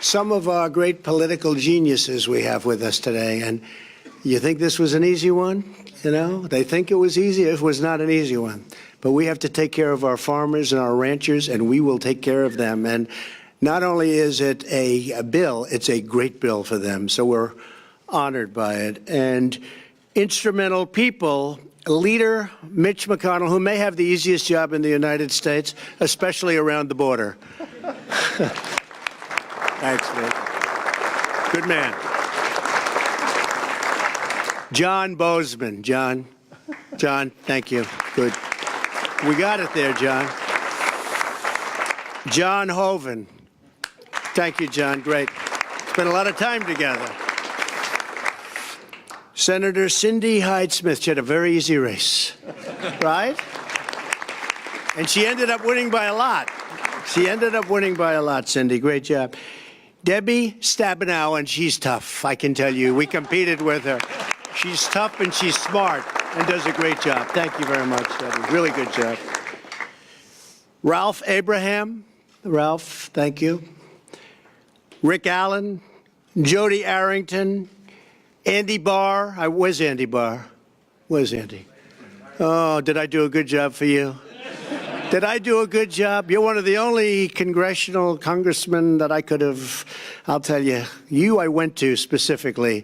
some of our great political geniuses we have with us today. And you think this was an easy one? You know, they think it was easy. It was not an easy one. But we have to take care of our farmers and our ranchers, and we will take care of them. And not only is it a bill, it's a great bill for them. So we're honored by it. And instrumental people, Leader Mitch McConnell, who may have the easiest job in the United States, especially around the border. Thanks, Mitch. Good man. John Bozeman. John, thank you. Good. We got it there, John. John Hoeven. Thank you, John. Great. Spent a lot of time together. Senator Cindy Hyde-Smith. She had a very easy race, right? And she ended up winning by a lot. Cindy. Great job. Debbie Stabenow, and she's tough, I can tell you. We competed with her. She's tough and she's smart and does a great job. Thank you very much, Debbie. Really good job. Ralph Abraham. Ralph, thank you. Rick Allen, Jody Arrington, Andy Barr. Where's Andy Barr? Where's Andy? Oh, did I do a good job for you? Did I do a good job? You're one of the only congressional congressmen that I could have, I'll tell you, I went to specifically.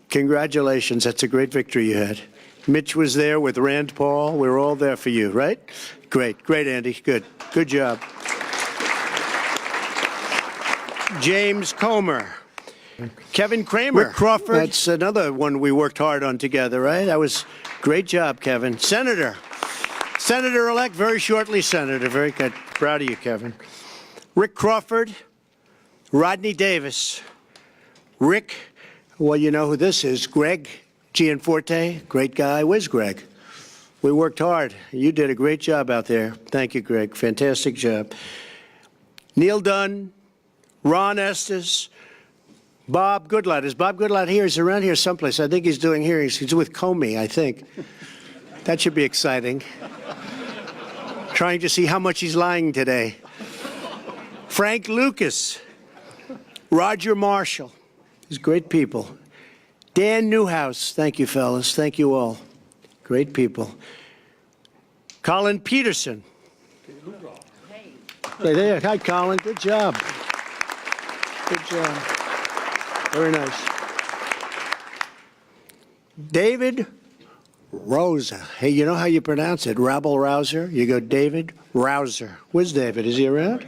Congratulations. That's a great victory you had. Mitch was there with Rand Paul. We were all there for you, right? Great, Andy. Good job. James Comer. Kevin Kramer. Rick Crawford. That's another one we worked hard on together, right? That was great job, Kevin. Senator-elect, very shortly Senator. Very good. Proud of you, Kevin. Rick Crawford. Rodney Davis. Rick, well, you know who this is. Greg Gianforte, great guy. Where's Greg? We worked hard. You did a great job out there. Thank you, Greg. Fantastic job. Neil Dunn, Ron Estes, Bob Goodlatte. Is Bob Goodlatte here? He's around here someplace. I think he's doing hearings. He's with Comey, I think. That should be exciting. Trying to see how much he's lying today. Frank Lucas, Roger Marshall. These great people. Dan Newhouse. Thank you, fellas. Thank you all. Great people. Colin Peterson. Hey there. Hi, Colin. Good job. Good job. Very nice. David Rosa. Hey, you know how you pronounce it? Rabble-rouser? You go David Rouser. Where's David? Is he around?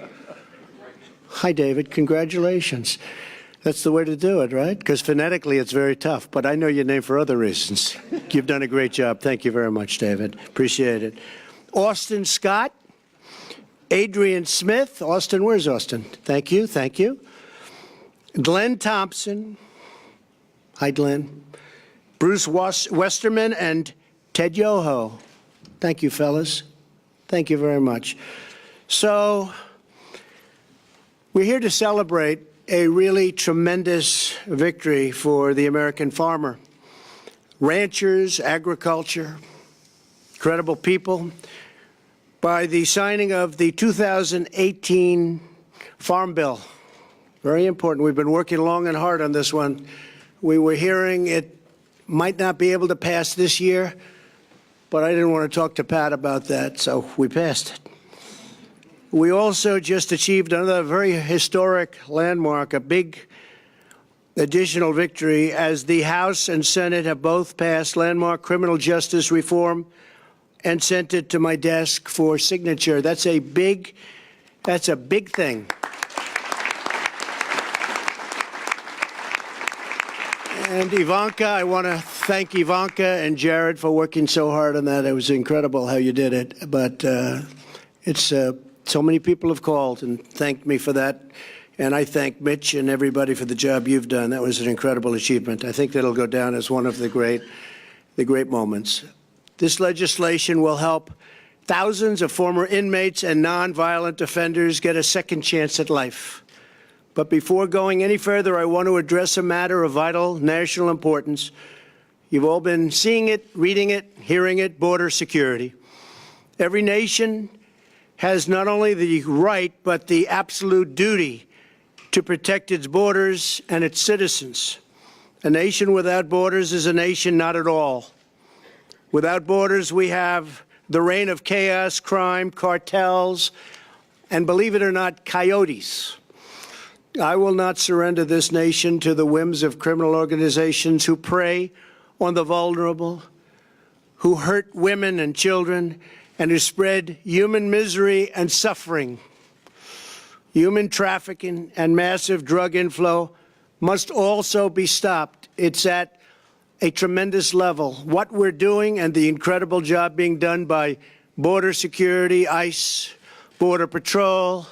Hi, David. Congratulations. That's the way to do it, right? Because phonetically it's very tough, but I know your name for other reasons. You've done a great job. Thank you very much, David. Appreciate it. Austin Scott, Adrian Smith. Austin, where's Austin? Thank you. Glenn Thompson. Hi, Glenn. Bruce Westerman and Ted Yoho. Thank you, fellas. Thank you very much. So we're here to celebrate a really tremendous victory for the American farmer. Ranchers, agriculture, incredible people. By the signing of the 2018 Farm Bill. Very important. We've been working long and hard on this one. We were hearing it might not be able to pass this year, but I didn't want to talk to Pat about that, so we passed it. We also just achieved another very historic landmark, a big additional victory, as the House and Senate have both passed landmark criminal justice reform and sent it to my desk for signature. That's a big thing. And Ivanka, I want to thank Ivanka and Jared for working so hard on that. It was incredible how you did it. But so many people have called and thanked me for that. And I thank Mitch and everybody for the job you've done. That was an incredible achievement. I think that'll go down as one of the great moments. This legislation will help thousands of former inmates and nonviolent offenders get a second chance at life. But before going any further, I want to address a matter of vital national importance. You've all been seeing it, reading it, hearing it, border security. Every nation has not only the right, but the absolute duty to protect its borders and its citizens. A nation without borders is a nation not at all. Without borders, we have the reign of chaos, crime, cartels, and believe it or not, coyotes. I will not surrender this nation to the whims of criminal organizations who prey on the vulnerable, who hurt women and children, and who spread human misery and suffering. Human trafficking and massive drug inflow must also be stopped. It's at a tremendous level. What we're doing and the incredible job being done by border security, ICE, Border Patrol,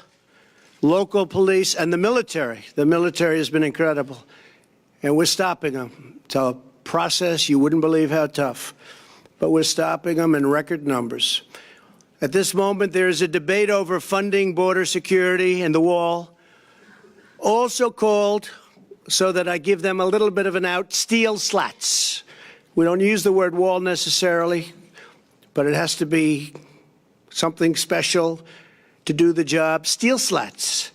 local police, and the military. The military has been incredible. And we're stopping them. It's a process you wouldn't believe how tough. But we're stopping them in record numbers. At this moment, there is a debate over funding border security and the wall, also called, so that I give them a little bit of an out, steel slats. We don't use the word wall necessarily, but it has to be something special to do the job. Steel slats.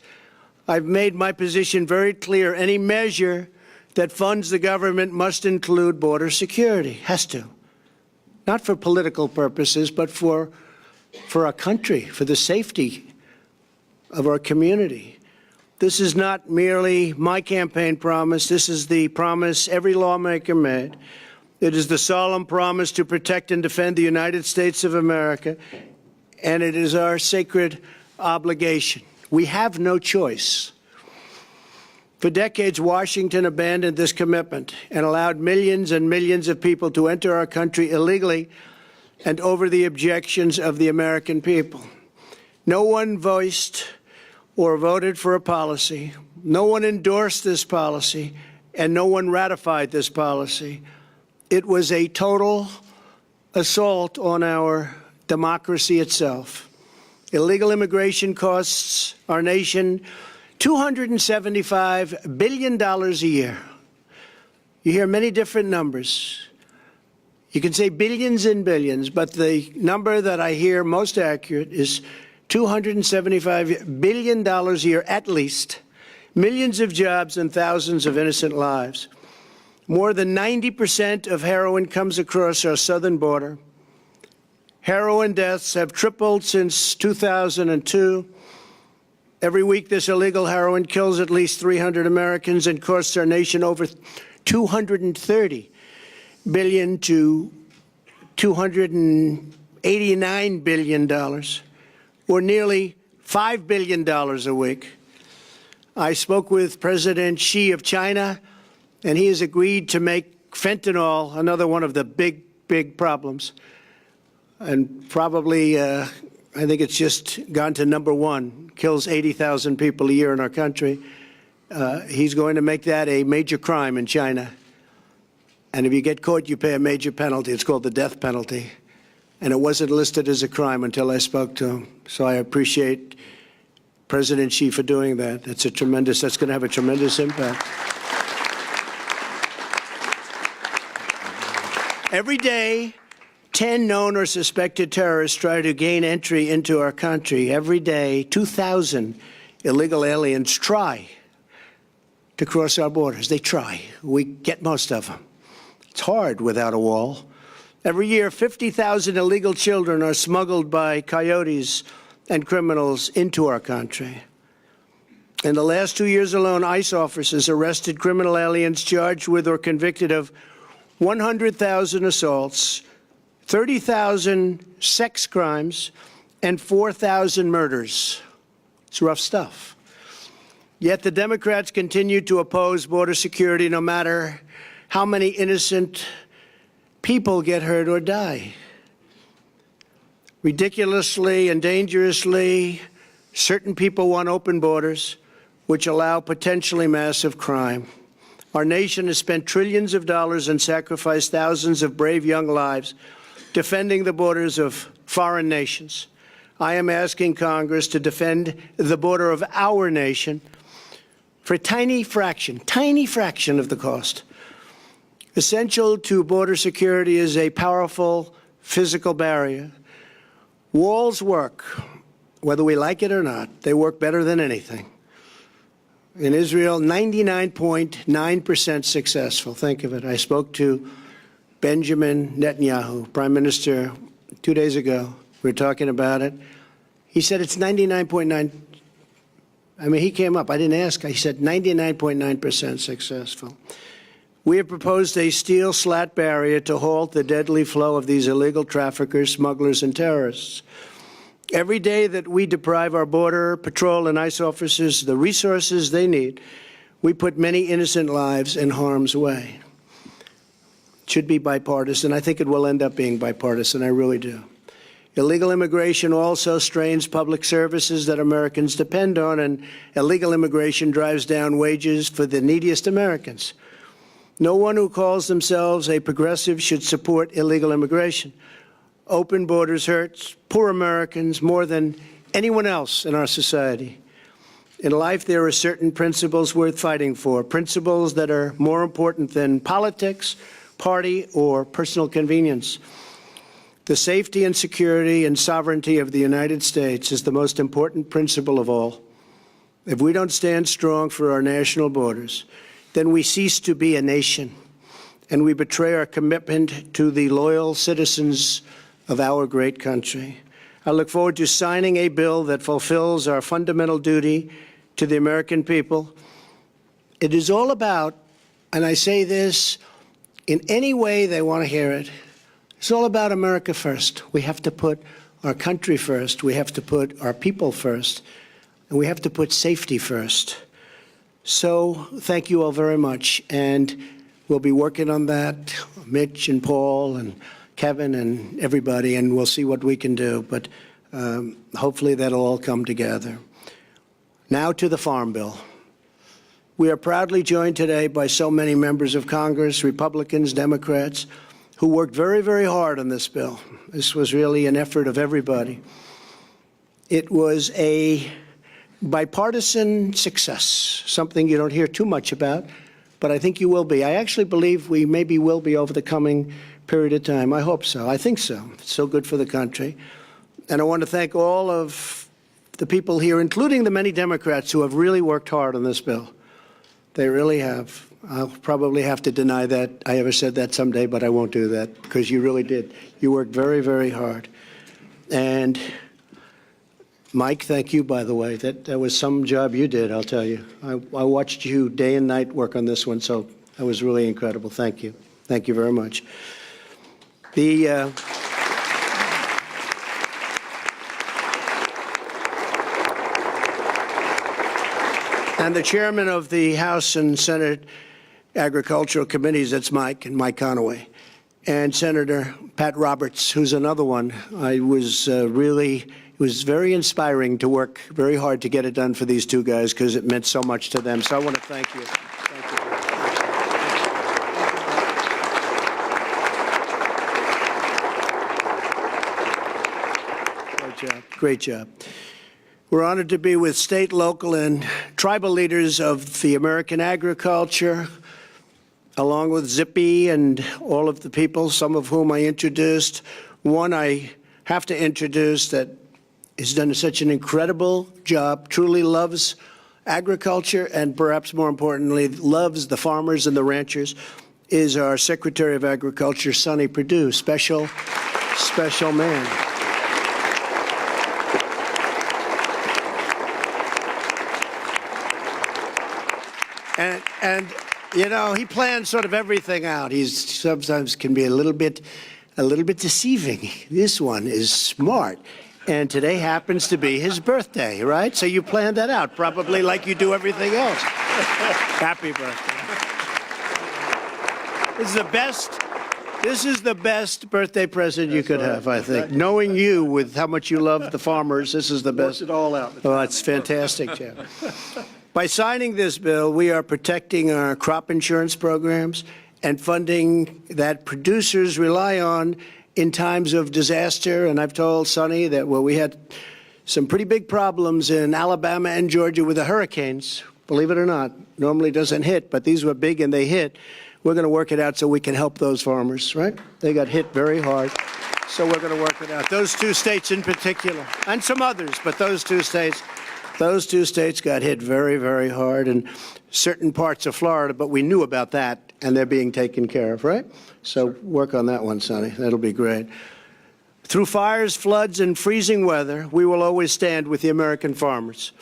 I've made my position very clear. Any measure that funds the government must include border security. Has to. Not for political purposes, but for our country, for the safety of our community. This is not merely my campaign promise. This is the promise every lawmaker made. It is the solemn promise to protect and defend the United States of America, and it is our sacred obligation. We have no choice. For decades, Washington abandoned this commitment and allowed millions and millions of people to enter our country illegally and over the objections of the American people. No one voiced or voted for a policy. No one endorsed this policy, and no one ratified this policy. It was a total assault on our democracy itself. Illegal immigration costs our nation $275 billion a year. You hear many different numbers. You can say billions and billions, but the number that I hear most accurate is $275 billion a year at least. Millions of jobs and thousands of innocent lives. More than 90% of heroin comes across our southern border. Heroin deaths have tripled since 2002. Every week, this illegal heroin kills at least 300 Americans and costs our nation over $230 billion to $289 billion, or nearly $5 billion a week. I spoke with President Xi of China, and he has agreed to make fentanyl another one of the big problems. And probably, I think it's just gone to number one, kills 80,000 people a year in our country. He's going to make that a major crime in China. And if you get caught, you pay a major penalty. It's called the death penalty. And it wasn't listed as a crime until I spoke to him. So I appreciate President Xi for doing that. That's going to have a tremendous impact. Every day, 10 known or suspected terrorists try to gain entry into our country. Every day, 2,000 illegal aliens try to cross our borders. They try. We get most of them. It's hard without a wall. Every year, 50,000 illegal children are smuggled by coyotes and criminals into our country. In the last 2 years alone, ICE officers arrested criminal aliens charged with or convicted of 100,000 assaults, 30,000 sex crimes, and 4,000 murders. It's rough stuff. Yet the Democrats continue to oppose border security no matter how many innocent people get hurt or die. Ridiculously and dangerously, certain people want open borders, which allow potentially massive crime. Our nation has spent trillions of dollars and sacrificed thousands of brave young lives defending the borders of foreign nations. I am asking Congress to defend the border of our nation for a tiny fraction of the cost. Essential to border security is a powerful physical barrier. Walls work, whether we like it or not. They work better than anything. In Israel, 99.9% successful. Think of it. I spoke to Benjamin Netanyahu, Prime Minister, 2 days ago. We were talking about it. He said it's 99.9. I mean, he came up. I didn't ask. He said 99.9% successful. We have proposed a steel slat barrier to halt the deadly flow of these illegal traffickers, smugglers, and terrorists. Every day that we deprive our border patrol and ICE officers the resources they need, we put many innocent lives in harm's way. It should be bipartisan. I think it will end up being bipartisan. I really do. Illegal immigration also strains public services that Americans depend on, and illegal immigration drives down wages for the neediest Americans. No one who calls themselves a progressive should support illegal immigration. Open borders hurts poor Americans more than anyone else in our society. In life, there are certain principles worth fighting for, principles that are more important than politics, party, or personal convenience. The safety and security and sovereignty of the United States is the most important principle of all. If we don't stand strong for our national borders, then we cease to be a nation, and we betray our commitment to the loyal citizens of our great country. I look forward to signing a bill that fulfills our fundamental duty to the American people. It is all about, and I say this in any way they want to hear it, it's all about America first. We have to put our country first. We have to put our people first. And we have to put safety first. So thank you all very much. And we'll be working on that, Mitch and Paul and Kevin and everybody, and we'll see what we can do. But hopefully that'll all come together. Now to the Farm Bill. We are proudly joined today by so many members of Congress, Republicans, Democrats, who worked very, very hard on this bill. This was really an effort of everybody. It was a bipartisan success, something you don't hear too much about, but I think you will be. I actually believe we maybe will be over the coming period of time. I hope so. I think so. It's so good for the country. And I want to thank all of the people here, including the many Democrats who have really worked hard on this bill. They really have. I'll probably have to deny that I ever said that someday, but I won't do that because you really did. You worked very, very hard. And Mike, thank you, by the way. That was some job you did, I'll tell you. I watched you day and night work on this one, so that was really incredible. Thank you. Thank you very much. And the chairman of the House and Senate Agricultural Committees, that's Mike and Mike Conaway, and Senator Pat Roberts, who's another one. It was very inspiring to work very hard to get it done for these two guys because it meant so much to them. So I want to thank you. Thank you. Great job. Great job. We're honored to be with state, local, and tribal leaders of the American agriculture, along with Zippy and all of the people, some of whom I introduced. One I have to introduce that has done such an incredible job, truly loves agriculture, and perhaps more importantly, loves the farmers and the ranchers, is our Secretary of Agriculture, Sonny Perdue, special man. And you know, he plans sort of everything out. He sometimes can be a little bit deceiving. This one is smart. And today happens to be his birthday, right? So you planned that out, probably like you do everything else. Happy birthday. This is the best birthday present you could have, I think. Knowing you with how much you love the farmers, this is the best. Worked it all out. Oh, it's fantastic, Jeff. By signing this bill, we are protecting our crop insurance programs and funding that producers rely on in times of disaster. And I've told Sonny that, well, we had some pretty big problems in Alabama and Georgia with the hurricanes, believe it or not. Normally doesn't hit, but these were big and they hit. We're going to work it out so we can help those farmers, right? They got hit very hard. So we're going to work it out. Those two states in particular, and some others, but those two states. Those two states got hit very, very hard, and certain parts of Florida, but we knew about that, and they're being taken care of, right? So work on that one, Sonny. That'll be great. Through fires, floods, and freezing weather, we will always stand with the American farmers.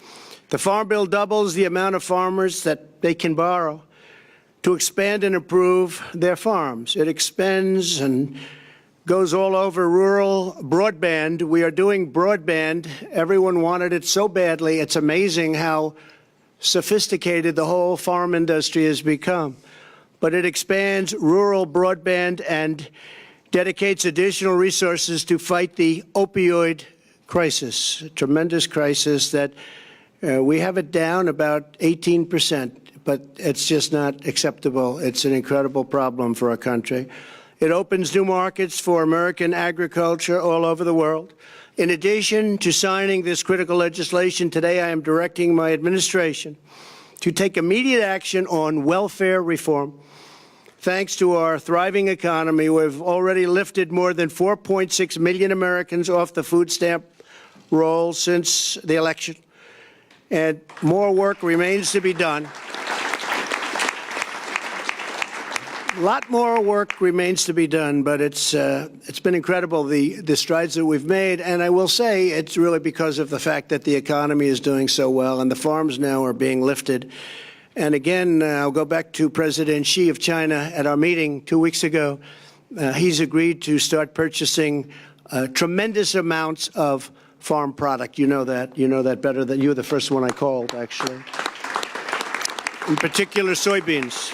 The Farm Bill doubles the amount of farmers that they can borrow to expand and improve their farms. It expands and goes all over rural broadband. We are doing broadband. Everyone wanted it so badly. It's amazing how sophisticated the whole farm industry has become. But it expands rural broadband and dedicates additional resources to fight the opioid crisis, a tremendous crisis that we have it down about 18%, but it's just not acceptable. It's an incredible problem for our country. It opens new markets for American agriculture all over the world. In addition to signing this critical legislation today, I am directing my administration to take immediate action on welfare reform. Thanks to our thriving economy, we've already lifted more than 4.6 million Americans off the food stamp roll since the election. And more work remains to be done. A lot more work remains to be done, but it's been incredible, the strides that we've made. And I will say it's really because of the fact that the economy is doing so well and the farms now are being lifted. And again, I'll go back to President Xi of China at our meeting 2 weeks ago. He's agreed to start purchasing tremendous amounts of farm product. You know that better than you were the first one I called, actually. In particular, soybeans.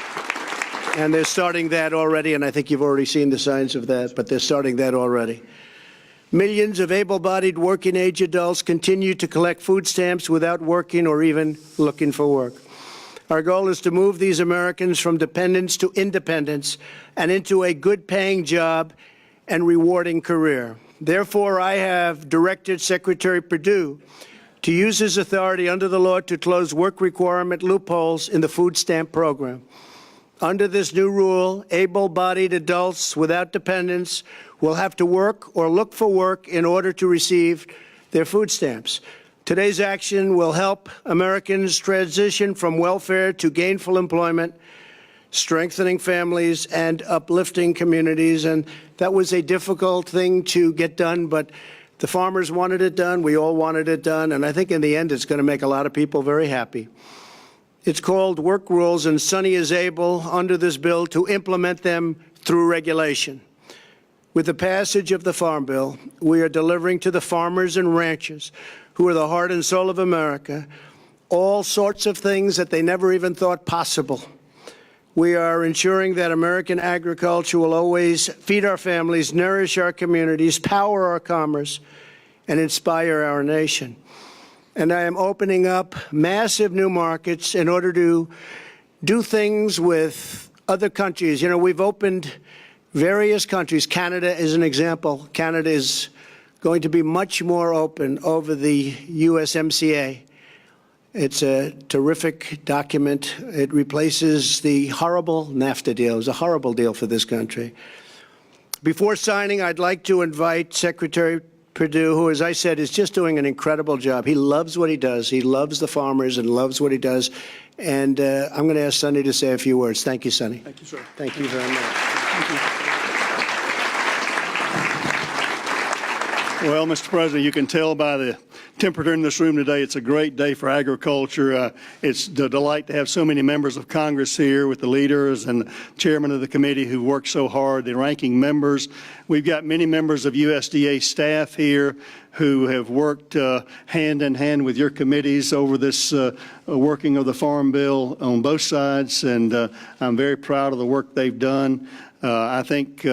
And they're starting that already, and I think you've already seen the signs of that, but they're starting that already. Millions of able-bodied working-age adults continue to collect food stamps without working or even looking for work. Our goal is to move these Americans from dependence to independence and into a good-paying job and rewarding career. Therefore, I have directed Secretary Perdue to use his authority under the law to close work requirement loopholes in the food stamp program. Under this new rule, able-bodied adults without dependents will have to work or look for work in order to receive their food stamps. Today's action will help Americans transition from welfare to gainful employment, strengthening families and uplifting communities. And that was a difficult thing to get done, but the farmers wanted it done. We all wanted it done. And I think in the end, it's going to make a lot of people very happy. It's called work rules, and Sonny is able, under this bill, to implement them through regulation. With the passage of the Farm Bill, we are delivering to the farmers and ranchers, who are the heart and soul of America, all sorts of things that they never even thought possible. We are ensuring that American agriculture will always feed our families, nourish our communities, power our commerce, and inspire our nation. And I am opening up massive new markets in order to do things with other countries. You know, we've opened various countries. Canada is an example. Canada is going to be much more open over the USMCA. It's a terrific document. It replaces the horrible NAFTA deal. It was a horrible deal for this country. Before signing, I'd like to invite Secretary Perdue, who, as I said, is just doing an incredible job. He loves what he does. He loves the farmers and loves what he does. And I'm going to ask Sonny to say a few words. Thank you, Sonny. Thank you, sir. Thank you very much. Thank you. Well, Mr. President, you can tell by the temperature in this room today, it's a great day for agriculture. It's a delight to have so many members of Congress here with the leaders and the chairman of the committee who worked so hard, the ranking members. We've got many members of USDA staff here who have worked hand in hand with your committees over this working of the Farm Bill on both sides, and I'm very proud of the work they've done. I think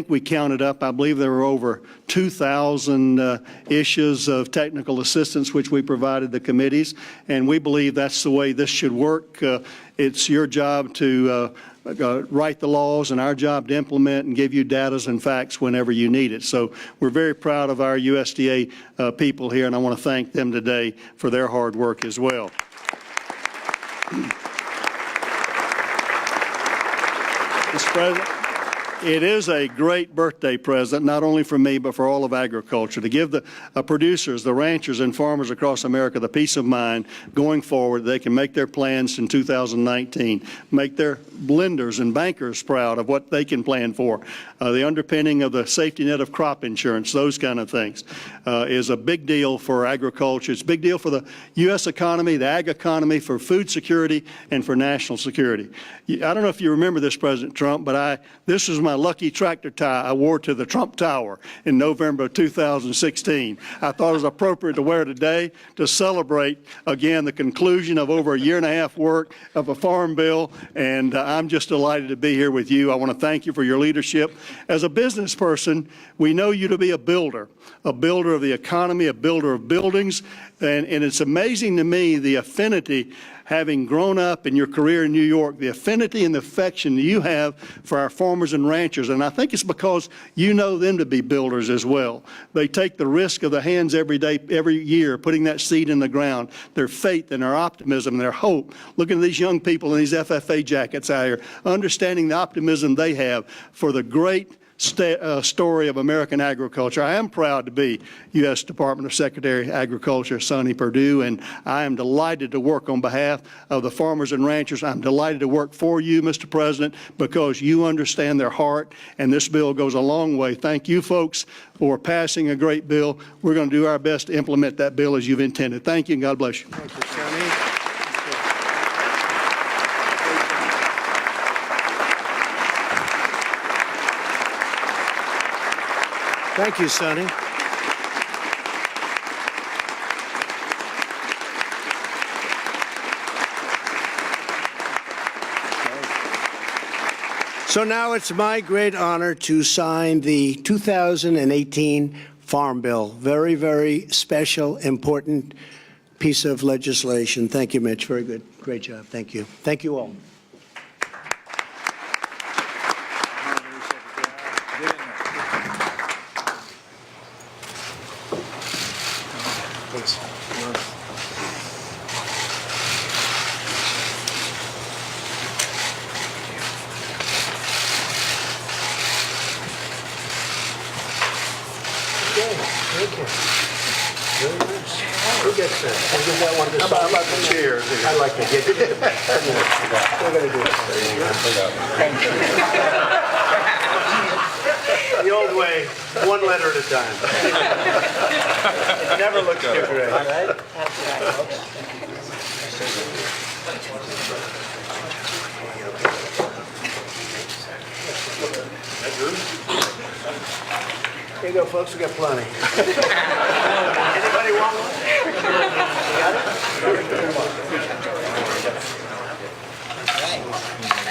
we counted up, I believe there were over 2,000 issues of technical assistance which we provided the committees, and we believe that's the way this should work. It's your job to write the laws and our job to implement and give you data and facts whenever you need it. So we're very proud of our USDA people here, and I want to thank them today for their hard work as well. Mr. President, It is a great birthday present, not only for me, but for all of agriculture, to give the producers, the ranchers, and farmers across America the peace of mind going forward. They can make their plans in 2019, make their blenders and bankers proud of what they can plan for. The underpinning of the safety net of crop insurance, those kind of things, is a big deal for agriculture. It's a big deal for the U.S. economy, the ag economy, for food security, and for national security. I don't know if you remember this, President Trump, but this was my lucky tractor tie I wore to the Trump Tower in November of 2016. I thought it was appropriate to wear today to celebrate, again, the conclusion of over a year and a half work of a farm bill, and I'm just delighted to be here with you. I want to thank you for your leadership. As a business person, we know you to be a builder of the economy, a builder of buildings, and it's amazing to me the affinity, having grown up in your career in New York, the affinity and the affection you have for our farmers and ranchers. And I think it's because you know them to be builders as well. They take the risk of the hands every day, every year, putting that seed in the ground, their faith and their optimism and their hope. Looking at these young people in these FFA jackets out here, understanding the optimism they have for the great story of American agriculture. I am proud to be U.S. Department of Secretary of Agriculture, Sonny Perdue, and I am delighted to work on behalf of the farmers and ranchers. I'm delighted to work for you, Mr. President, because you understand their heart, and this bill goes a long way. Thank you, folks, for passing a great bill. We're going to do our best to implement that bill as you've intended. Thank you, and God bless you. Thank you, Sonny. Thank you, Sonny. So now it's my great honor to sign the 2018 Farm Bill. Very, very special, important piece of legislation. Thank you, Mitch. Very good. Great job. Thank you. Thank you all. Thank you. Very nice. Who gets that? I'll give that one to How about the chairs? I like it. We're going to do it. Thank you. The old way, one letter at a time. It never looks too great, right? That's right. Here you go, folks. We got plenty. Anybody want one? Got it?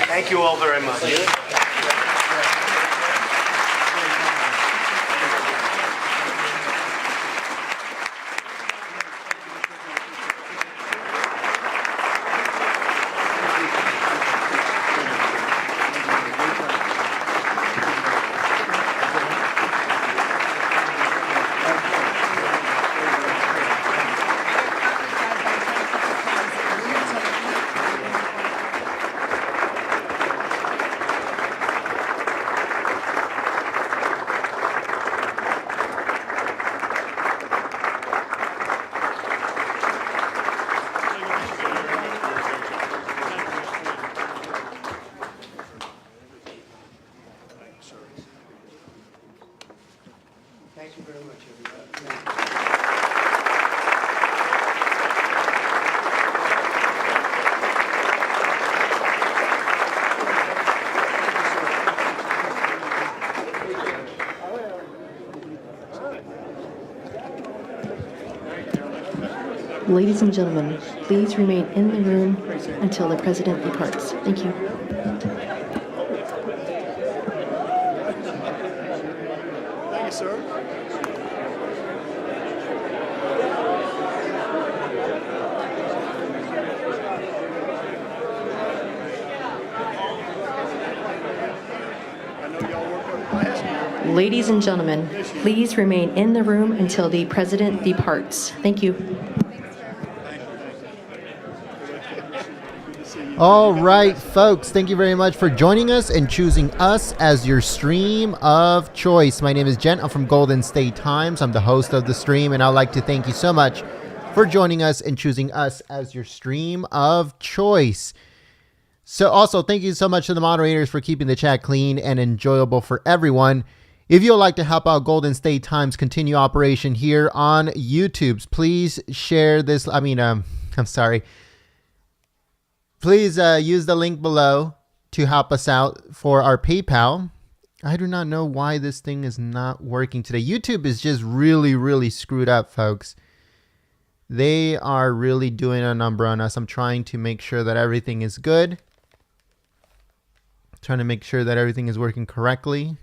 Thank you all very much. Thank you very much, everybody. Ladies and gentlemen, please remain in the room until the President departs. Thank you. Thank you, sir. Ladies and gentlemen, please remain in the room until the President departs. Thank you. All right, folks, thank you very much for joining us and choosing us as your stream of choice. My name is Jen. I'm from Golden State Times. I'm the host of the stream, and I'd like to thank you so much for joining us and choosing us as your stream of choice. So also, thank you so much to the moderators for keeping the chat clean and enjoyable for everyone. If you would like to help out Golden State Times continue operation here on YouTube, please share this. Please use the link below to help us out for our PayPal. I do not know why this thing is not working today. YouTube is just really, really screwed up, folks. They are really doing a number on us. I'm trying to make sure that everything is good. Trying to make sure that everything is working correctly.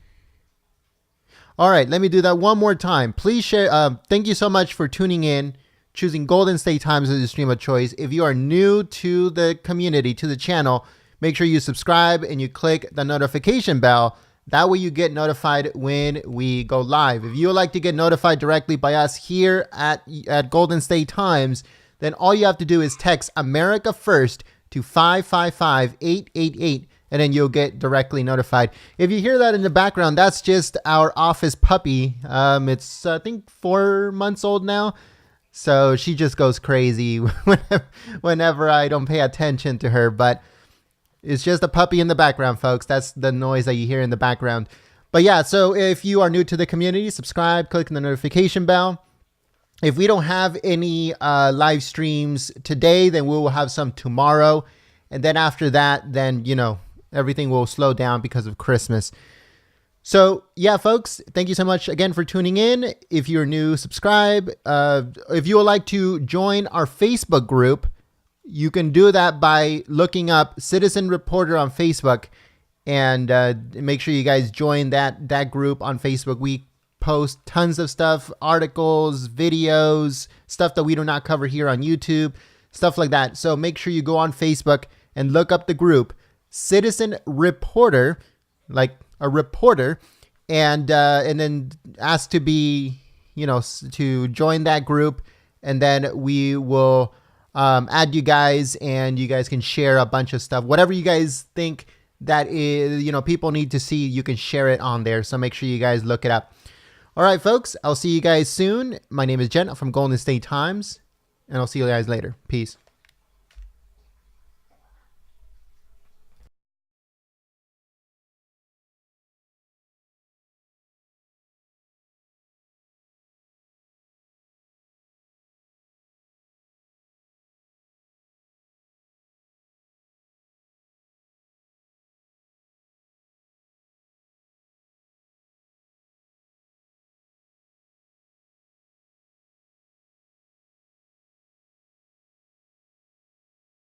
All right, let me do that one more time. Please share. Thank you so much for tuning in, choosing Golden State Times as your stream of choice. If you are new to the community, to the channel, make sure you subscribe and you click the notification bell. That way you get notified when we go live. If you would like to get notified directly by us here at Golden State Times, then all you have to do is text America First to 555-888, and then you'll get directly notified. If you hear that in the background, that's just our office puppy. It's, I think, 4 months old now. So she just goes crazy whenever I don't pay attention to her. But it's just a puppy in the background, folks. That's the noise that you hear in the background. But yeah, so if you are new to the community, subscribe, click the notification bell. If we don't have any live streams today, then we will have some tomorrow. And then after that, then, you know, everything will slow down because of Christmas. So yeah, folks, thank you so much again for tuning in. If you're new, subscribe. If you would like to join our Facebook group, you can do that by looking up Citizen Reporter on Facebook, and make sure you guys join that group on Facebook. We post tons of stuff, articles, videos, stuff that we do not cover here on YouTube, stuff like that. So make sure you go on Facebook and look up the group Citizen Reporter, like a reporter, and then ask to be, you know, to join that group, and then we will add you guys, and you guys can share a bunch of stuff. Whatever you guys think that is, you know, people need to see, you can share it on there. So make sure you guys look it up. All right, folks, I'll see you guys soon. My name is Jen from Golden State Times, and I'll see you guys later. Peace.